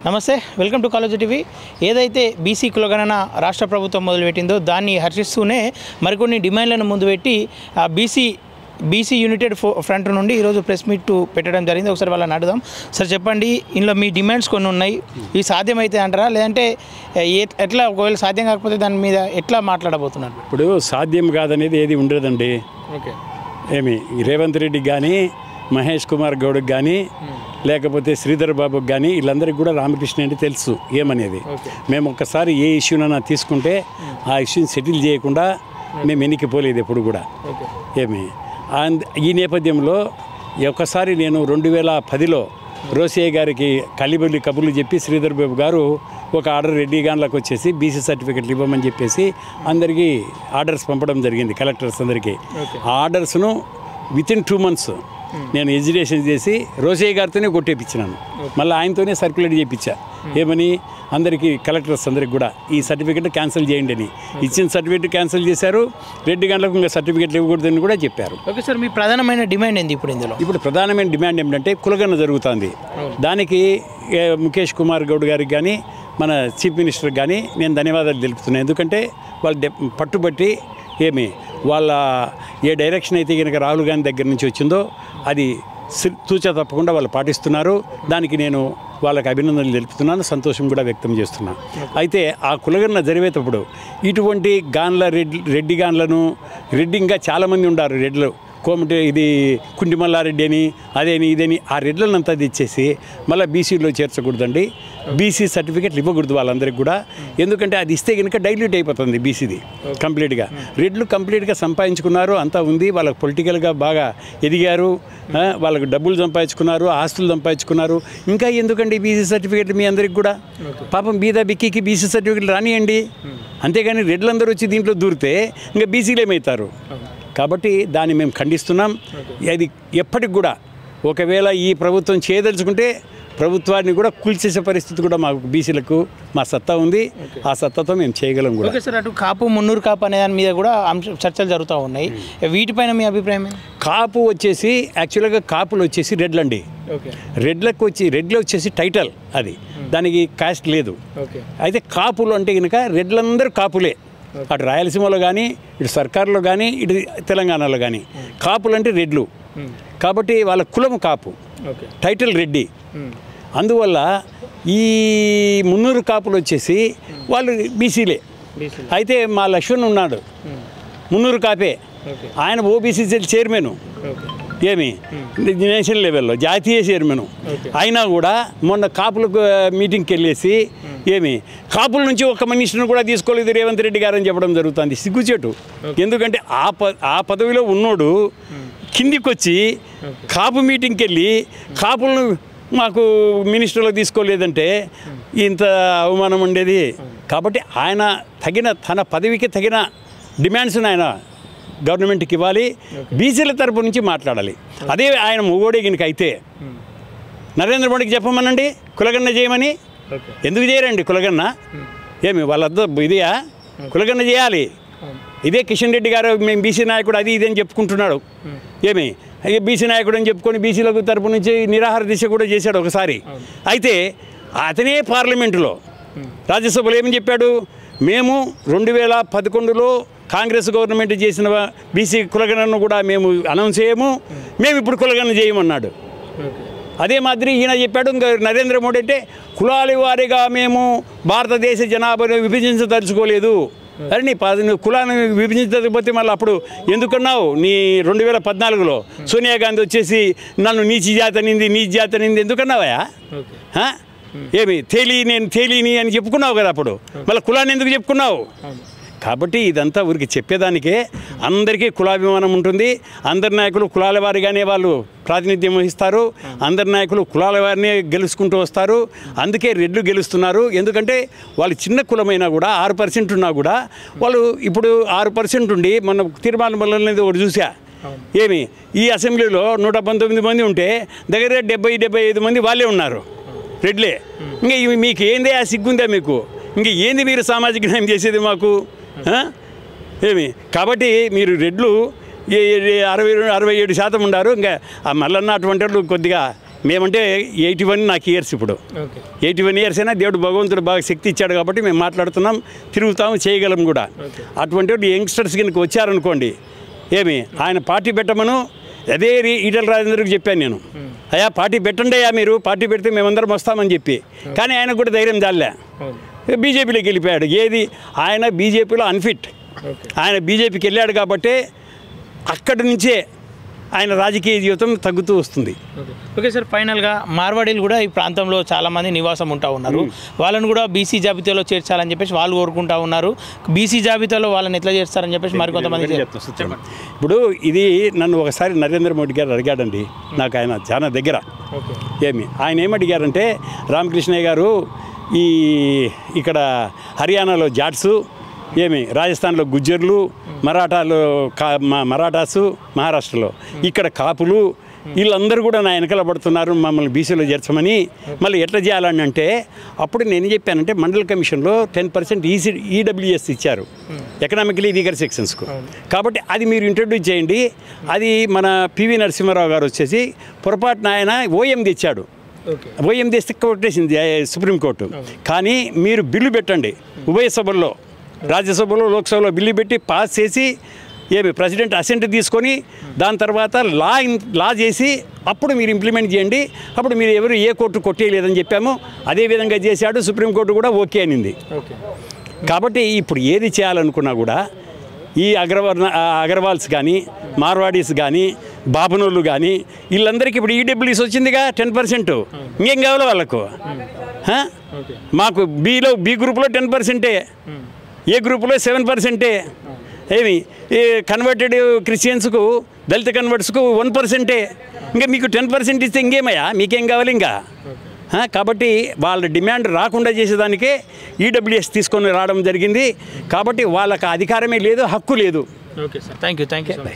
నమస్తే, welcome to college TV. ఏదైతే BC కులగణన రాష్ట్ర ప్రభుత్వం మొదలుపెట్టిందో దాన్ని హర్షిస్తూనే మరికొన్ని డిమాండ్లను ముందు పెట్టి ఆ బీసీ యునైటెడ్ ఫ్రంట్ నుండి ఈరోజు ప్రెస్ మీట్ పెట్టడం జరిగింది. ఒకసారి వాళ్ళని అడుగుదాం. సార్ చెప్పండి, ఇందులో మీ డిమాండ్స్ కొన్ని ఉన్నాయి, ఇవి సాధ్యమైతే అంటారా, లేదంటే ఎట్లా, ఒకవేళ సాధ్యం కాకపోతే దాని మీద ఎట్లా మాట్లాడబోతున్నారు? ఇప్పుడు సాధ్యం కాదనేది ఏది ఉండదండి. ఓకే, ఏమి రేవంత్ రెడ్డికి కానీ, మహేష్ కుమార్ గౌడ్కి కానీ, లేకపోతే శ్రీధర్ బాబుకి కానీ, వీళ్ళందరికీ కూడా రామకృష్ణ అంటే తెలుసు ఏమనేది. మేము ఒక్కసారి ఏ ఇష్యూనైనా తీసుకుంటే ఆ ఇష్యూని సెటిల్ చేయకుండా మేము ఎన్నికపోలేదు ఎప్పుడు కూడా. ఏమి ఈ నేపథ్యంలో ఒకసారి నేను 2010లో రోసయ్య గారికి కలిబొల్లి కబుర్లు చెప్పి శ్రీధర్ బాబు గారు ఒక ఆర్డర్ రెడ్డి గాన్లకు వచ్చేసి బీసీ సర్టిఫికెట్లు ఇవ్వమని చెప్పేసి అందరికీ ఆర్డర్స్ పంపడం జరిగింది, కలెక్టర్స్ అందరికీ. ఆ ఆర్డర్స్ను వితిన్ 2 months నేను ఎడ్యుకేషన్ చేసి రోసయ్య గారితోనే కొట్టేపించినాను. మళ్ళీ ఆయనతోనే సర్క్యులేట్ చేయించా. ఏమని అందరికీ, కలెక్టర్స్ అందరికి కూడా ఈ సర్టిఫికెట్ క్యాన్సిల్ చేయండి అని. ఇచ్చిన సర్టిఫికెట్ క్యాన్సిల్ చేశారు. రెడ్డి గంటలకు ఇంకా సర్టిఫికెట్లు ఇవ్వకూడదని కూడా చెప్పారు. ఓకే సార్, మీ ప్రధానమైన డిమాండ్ ఏంది ఇప్పుడు ఇందులో? ఇప్పుడు ప్రధానమైన డిమాండ్ ఏమిటంటే కులగణన జరుగుతుంది. దానికి ముఖేష్ కుమార్ గౌడ్ గారికి కానీ, మన చీఫ్ మినిస్టర్కి కానీ నేను ధన్యవాదాలు తెలుపుతున్నాను. ఎందుకంటే వాళ్ళు పట్టుబట్టి వాళ్ళ ఏ డైరెక్షన్ అయితే కనుక రాహుల్ గాంధీ దగ్గర నుంచి వచ్చిందో అది తూచా తప్పకుండా వాళ్ళు పాటిస్తున్నారు. దానికి నేను వాళ్ళకి అభినందనలు తెలుపుతున్నాను, సంతోషం కూడా వ్యక్తం చేస్తున్నాను. అయితే ఆ కులగణన జరిగేటప్పుడు ఇటువంటి రెడ్డి గాన్లను, రెడ్డి ఇంకా చాలామంది ఉన్నారు, రెడ్లు కోమటి, ఇది కుంటిమల్లారెడ్డి అని, అదేని ఇదేని, ఆ రెడ్లనంతా తెచ్చేసి మళ్ళీ బీసీలో చేర్చకూడదండి. బీసీ సర్టిఫికెట్లు ఇవ్వకూడదు వాళ్ళందరికీ కూడా. ఎందుకంటే అది ఇస్తే కనుక డైల్యూట్ అయిపోతుంది బీసీది కంప్లీట్గా. రెడ్లు కంప్లీట్గా సంపాదించుకున్నారు, అంతా ఉంది, వాళ్ళకి పొలిటికల్గా బాగా ఎదిగారు, వాళ్ళకు డబ్బులు సంపాదించుకున్నారు, ఆస్తులు సంపాదించుకున్నారు. ఇంకా ఎందుకండి బీసీ సర్టిఫికెట్లు మీ అందరికి కూడా? పాపం బీద బిక్కికి బీసీ సర్టిఫికెట్లు రానియండి. అంతేగాని రెడ్లందరూ వచ్చి దీంట్లో దూరితే ఇంకా బీసీలు ఏమవుతారు? కాబట్టి దాన్ని మేము ఖండిస్తున్నాం. అది ఎప్పటికి కూడా ఒకవేళ ఈ ప్రభుత్వం చేయదలుచుకుంటే ప్రభుత్వాన్ని కూడా కూల్చేసే పరిస్థితి కూడా మాకు బీసీలకు మా సత్తా ఉంది. ఆ సత్తాతో మేము చేయగలం కూడా. ఓకే సార్, అటు కాపు మున్నూరు కాపు అనే దాని మీద కూడా చర్చలు జరుగుతూ ఉన్నాయి. వీటిపైన మీ అభిప్రాయం? కాపు వచ్చేసి యాక్చువల్గా కాపులు వచ్చేసి రెడ్లండి. రెడ్లు వచ్చేసి టైటిల్, అది దానికి కాస్ట్ లేదు. అయితే కాపులు అంటే కనుక రెడ్లందరూ కాపులే. అటు రాయలసీమలో కానీ, ఇటు సర్కారులో కానీ, ఇటు తెలంగాణలో కానీ కాపులు అంటే రెడ్లు. కాబట్టి వాళ్ళ కులం కాపు, టైటిల్ రెడ్డి. అందువల్ల ఈ మున్నూరు కాపులు వచ్చేసి వాళ్ళు బీసీలే. అయితే మా లక్ష్మణ్ ఉన్నాడు, మున్నూరు కాపే. ఆయన ఓబీసీ చైర్మన్, నేషనల్ లెవెల్లో జాతీయ చైర్మన్. అయినా కూడా మొన్న కాపులకు మీటింగ్కి వెళ్ళేసి కాపుల నుంచి ఒక మనిషిని కూడా తీసుకోలేదు రేవంత్ రెడ్డి గారు అని చెప్పడం జరుగుతుంది. సిగ్గుచేటు. ఎందుకంటే ఆ పదవిలో ఉన్నోడు కిందికి వచ్చి కాపు మీటింగ్కి వెళ్ళి కాపులను మాకు మినిస్టర్లో తీసుకోలేదంటే ఇంత అవమానం ఉండేది. కాబట్టి ఆయన తన పదవికి తగిన డిమాండ్స్ని ఆయన గవర్నమెంట్కి ఇవ్వాలి, బీసీల తరపు నుంచి మాట్లాడాలి. అదే ఆయన మొగోడే గినక అయితే నరేంద్ర మోడీకి చెప్పమనండి కులగణన చేయమని. ఎందుకు చేయరండి కులగణన? వాళ్ళద్ద ఇదియా కులగణన చేయాలి. ఇదే కిషన్ రెడ్డి గారు మేము బీసీ నాయకుడు అది ఇదే అని చెప్పుకుంటున్నాడు. బీసీ నాయకుడు అని చెప్పుకొని బీసీలకు తరపు నుంచి నిరాహార దీక్ష కూడా చేశాడు ఒకసారి. అయితే అతనే పార్లమెంటులో రాజ్యసభలో ఏమని చెప్పాడు? మేము 2011లో కాంగ్రెస్ గవర్నమెంట్ చేసిన బీసీ కులగణనను కూడా మేము అనౌన్స్ చేయము, మేము ఇప్పుడు కులగణన చేయమన్నాడు. అదే మాదిరి ఈయన చెప్పాడు ఇంకా నరేంద్ర మోడీ అంటే కులాల వారీగా మేము భారతదేశ జనాభాను విభజించదలుచుకోలేదు. అరే నీ కులాన్ని విభజించకపోతే మళ్ళీ అప్పుడు ఎందుకన్నావు? నీ 2014లో సోనియా గాంధీ వచ్చేసి నన్ను నీచి జాతి అనింది ఎందుకన్నావా? నేను తేలిని అని చెప్పుకున్నావు కదా, అప్పుడు మళ్ళీ కులాన్ని ఎందుకు చెప్పుకున్నావు? కాబట్టి ఇదంతా ఊరికి చెప్పేదానికే. అందరికీ కులాభిమానం ఉంటుంది. అందరి నాయకులు కులాల వారిగానే వాళ్ళు ప్రాతినిధ్యం వహిస్తారు. అందరి నాయకులు కులాల వారిని గెలుచుకుంటూ వస్తారు. అందుకే రెడ్లు గెలుస్తున్నారు. ఎందుకంటే వాళ్ళు చిన్న కులమైనా కూడా 6% ఉన్నా కూడా వాళ్ళు ఇప్పుడు 6% ఉండి మొన్న తీర్మానం వల్ల ఒకటి చూసా. ఈ అసెంబ్లీలో 119 మంది ఉంటే దగ్గర 70-75 మంది వాళ్ళే ఉన్నారు, రెడ్లే. ఇంకా మీకు ఏంది ఆ సిగ్గుందా మీకు? ఇంక ఏంది మీరు సామాజిక న్యాయం చేసేది మాకు? కాబట్టి మీరు రెడ్లు 67% ఉన్నారు. ఇంకా ఆ మల్లన్న అటువంటి వాళ్ళు కొద్దిగా మేమంటే 81 నాకు ఇయర్స్ ఇప్పుడు. 81 ఇయర్స్ అయినా దేవుడు భగవంతుడు బాగా శక్తి ఇచ్చాడు కాబట్టి మేము మాట్లాడుతున్నాం, తిరుగుతాము, చేయగలం కూడా. అటువంటి యంగ్స్టర్స్ కిందకి వచ్చారనుకోండి, ఏమి ఆయన పార్టీ పెట్టమను అదే ఈటల రాజేందర్కి చెప్పాను నేను, అయ్యా పార్టీ పెట్టండి అయ్యా, మీరు పార్టీ పెడితే మేమందరం వస్తామని చెప్పి. కానీ ఆయనకు కూడా ధైర్యం చాలే, బీజేపీలోకి వెళ్ళిపోయాడు. ఏది ఆయన బీజేపీలో అన్ఫిట్. ఆయన బీజేపీకి వెళ్ళాడు కాబట్టి అక్కడి నుంచే ఆయన రాజకీయ జీవితం తగ్గుతూ వస్తుంది. ఓకే సార్, ఫైనల్గా మార్వాడీలు కూడా ఈ ప్రాంతంలో చాలామంది నివాసం ఉంటా ఉన్నారు, వాళ్ళని కూడా బీసీ జాబితాలో చేర్చాలని చెప్పేసి వాళ్ళు కోరుకుంటా ఉన్నారు. బీసీ జాబితాలో వాళ్ళని ఎట్లా చేస్తారని చెప్పేసి మరికొంతమంది. ఇప్పుడు ఇది నన్ను ఒకసారి నరేంద్ర మోడీ గారు అడిగాడండి, నాకు ఆయన చాలా దగ్గర. ఆయన ఏమడిగారంటే, రామకృష్ణయ్య గారు ఇక్కడ హర్యానాలో జాట్సు, రాజస్థాన్లో గుజ్జర్లు, మరాఠాసు, మహారాష్ట్రలో ఇక్కడ కాపులు, వీళ్ళందరూ కూడా నా వెనకాల పడుతున్నారు మమ్మల్ని బీసీలో చేర్చమని. మళ్ళీ ఎట్లా చేయాలని అంటే, అప్పుడు నేను చెప్పానంటే మండల కమిషన్లో 10% ఈడబ్ల్యూఎస్ ఇచ్చారు, ఎకనామికలీ వీకర్ సెక్షన్స్కు. కాబట్టి అది మీరు ఇంట్రడ్యూస్ చేయండి. అది మన పివి నరసింహారావు గారు వచ్చేసి పొరపాటున ఆయన ఓఎం తెచ్చాడు. ఓఎం తెస్తే కొట్టేసింది సుప్రీంకోర్టు. కానీ మీరు బిల్లు పెట్టండి, ఉభయ సభల్లో, రాజ్యసభలో, లోక్సభలో బిల్లు పెట్టి పాస్ చేసి ప్రెసిడెంట్ అసెంట్ తీసుకొని దాని తర్వాత లా చేసి అప్పుడు మీరు ఇంప్లిమెంట్ చేయండి. అప్పుడు మీరు ఎవరు ఏ కోర్టు కొట్టేయలేదని చెప్పాము, అదేవిధంగా చేశాడు. సుప్రీంకోర్టు కూడా ఓకే అనింది. కాబట్టి ఇప్పుడు ఏది చేయాలనుకున్నా కూడా ఈ అగర్వాల్స్ కానీ, మార్వాడీస్ కానీ, బాబనోళ్ళు కానీ, వీళ్ళందరికీ ఇప్పుడు ఈడబ్ల్యూఎస్ వచ్చిందిగా 10%. ఇంకేం కావాలో వాళ్ళకు? మాకు బి గ్రూప్లో 10%, ఏ గ్రూపులో 7%. ఈ కన్వర్టెడ్ క్రిస్టియన్స్కు, దళిత కన్వర్ట్స్కు 1%. ఇంకా మీకు 10% ఇస్తే ఇంకేమయ్యా, మీకేం కావాలి ఇంకా? కాబట్టి వాళ్ళ డిమాండ్ రాకుండా చేసేదానికే ఈడబ్ల్యూఎస్ తీసుకొని రావడం జరిగింది. కాబట్టి వాళ్ళకి అధికారమే లేదు, హక్కు లేదు. Okay sir, thank you.